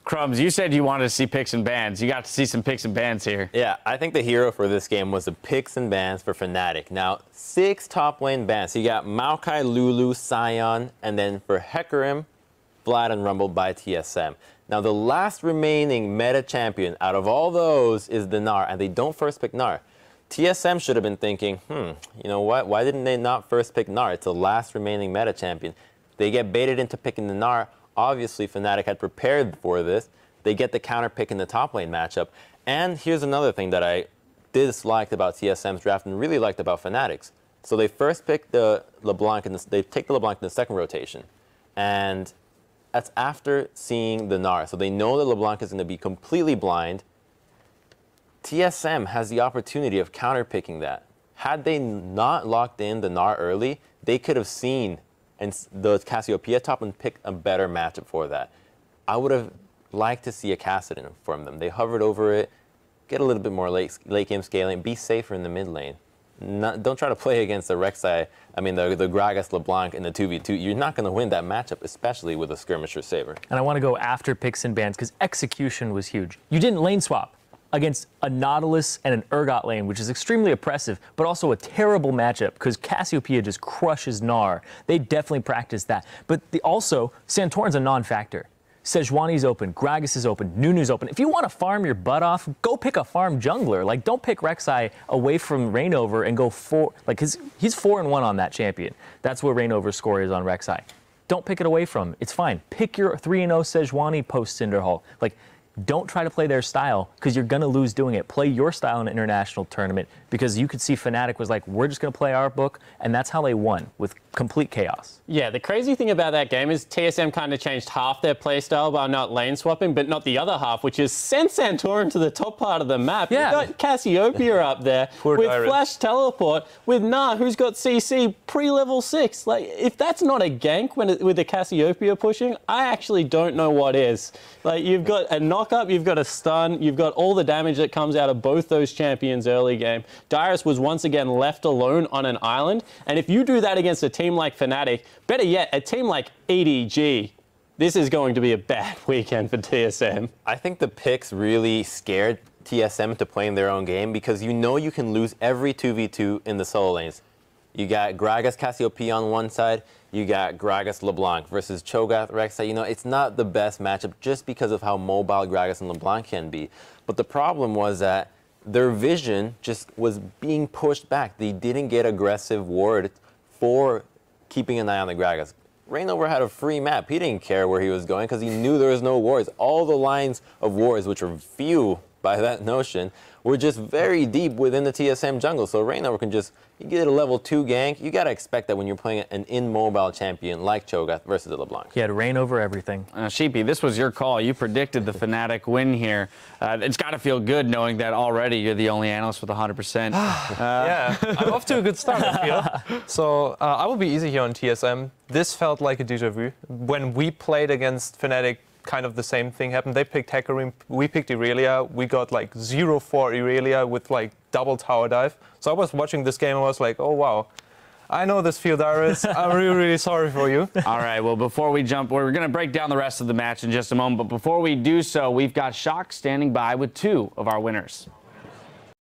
Crumbs, you said you wanted to see picks and bans. You got to see some picks and bans here. Yeah, I think the hero for this game was the picks and bans for Fnatic. Now, 6 top lane bans. So you got Maokai, Lulu, Sion, and then for Hecarim, Vlad, and Rumble by TSM. Now, the last remaining meta champion out of all those is the Gnar, and they don't first pick Gnar. TSM should have been thinking, you know what? Why didn't they not first pick Gnar? It's the last remaining meta champion. They get baited into picking the Gnar. Obviously, Fnatic had prepared for this. They get the counter pick in the top lane matchup. And here's another thing that I disliked about TSM's draft and really liked about Fnatic's. So they first pick the LeBlanc, and they take the LeBlanc in the second rotation. And that's after seeing the Gnar. So they know that LeBlanc is going to be completely blind. TSM has the opportunity of counterpicking that. Had they not locked in the Gnar early, they could have seen the Cassiopeia top and picked a better matchup for that. I would have liked to see a Kassadin from them. They hovered over it, get a little bit more late game scaling, be safer in the mid lane. Don't try to play against the Rek'Sai, the Gragas LeBlanc in the 2v2. You're not going to win that matchup, especially with a skirmisher saber. And I want to go after picks and bans because execution was huge. You didn't lane swap against a Nautilus and an Urgot lane, which is extremely oppressive, but also a terrible matchup because Cassiopeia just crushes Gnar. They definitely practiced that. But also, Santorin's a non-factor. Sejuani's open, Gragas is open, Nunu's open. If you want to farm your butt off, go pick a farm jungler. Like, don't pick Rek'Sai away from Reignover and go he's 4-1 on that champion. That's what Reignover's score is on Rek'Sai. Don't pick it away from him. It's fine. Pick your 3-0 Sejuani post Cinderhall. Like, don't try to play their style because you're going to lose doing it. Play your style in an international tournament because you could see Fnatic was like, we're just going to play our book, and that's how they won, with complete chaos. Yeah, the crazy thing about that game is TSM kind of changed half their playstyle by not lane swapping, but not the other half, which is send Santorin to the top part of the map. Yeah. You've got Cassiopeia up there with Flash Teleport, with Gnar, who's got CC pre-level 6. Like, if that's not a gank with the Cassiopeia pushing, I actually don't know what is. Like, you've got a knock-up, you've got a stun, you've got all the damage that comes out of both those champions early game. Dyrus was once again left alone on an island, and if you do that against a team like Fnatic, better yet, a team like EDG, this is going to be a bad weekend for TSM. I think the picks really scared TSM to playing their own game because you know you can lose every 2v2 in the solo lanes. You got Gragas Cassiopeia on one side, you got Gragas LeBlanc versus Cho'Gath Rek'Sai. You know, it's not the best matchup just because of how mobile Gragas and LeBlanc can be. But the problem was that their vision just was being pushed back. They didn't get aggressive ward for keeping an eye on the Gragas. Reignover had a free map. He didn't care where he was going because he knew there was no wards. All the lines of wards, which are few by that notion, were just very deep within the TSM jungle. So Reignover can just, you get a level 2 gank. You got to expect that when you're playing an immobile champion like Cho'Gath versus the LeBlanc. He had reign over everything. Sheepy, this was your call. You predicted the Fnatic win here. It's got to feel good knowing that already you're the only analyst with 100%. Yeah, I'm off to a good start, I feel. So I will be easy here on TSM. This felt like a déjà vu. When we played against Fnatic, kind of the same thing happened. They picked Hecarim, we picked Irelia. We got like 0-4 Irelia with like double tower dive. So I was watching this game and I was like, oh wow, I know this field, Dyrus. I'm really, really sorry for you. All right, well, before we jump, we're going to break down the rest of the match in just a moment. But before we do so, we've got Shock standing by with 2 of our winners.